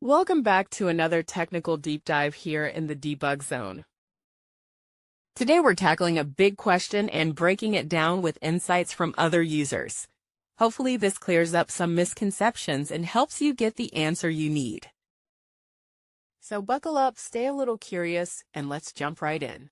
Welcome back to another technical deep dive here in the Debug Zone. Today we're tackling a big question and breaking it down with insights from other users. Hopefully this clears up some misconceptions and helps you get the answer you need. So buckle up, stay a little curious, and let's jump right in.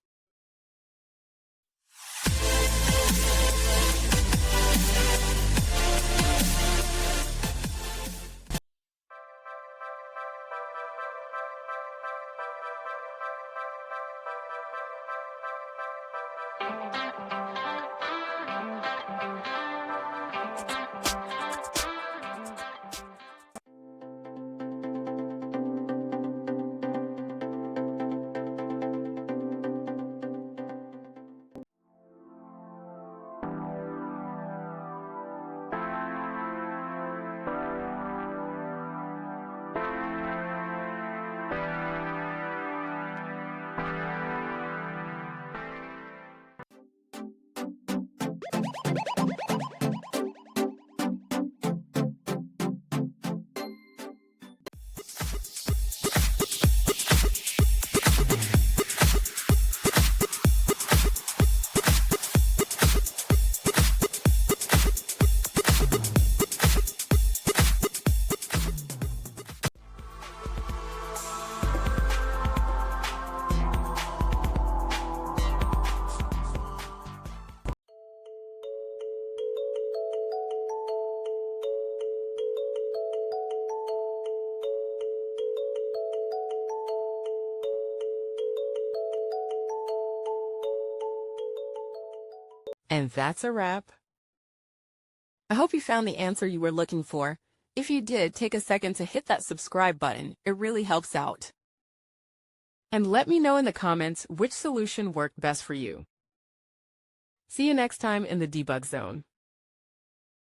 And that's a wrap. I hope you found the answer you were looking for. If you did, take a second to hit that subscribe button. It really helps out. And let me know in the comments which solution worked best for you. See you next time in the Debug Zone.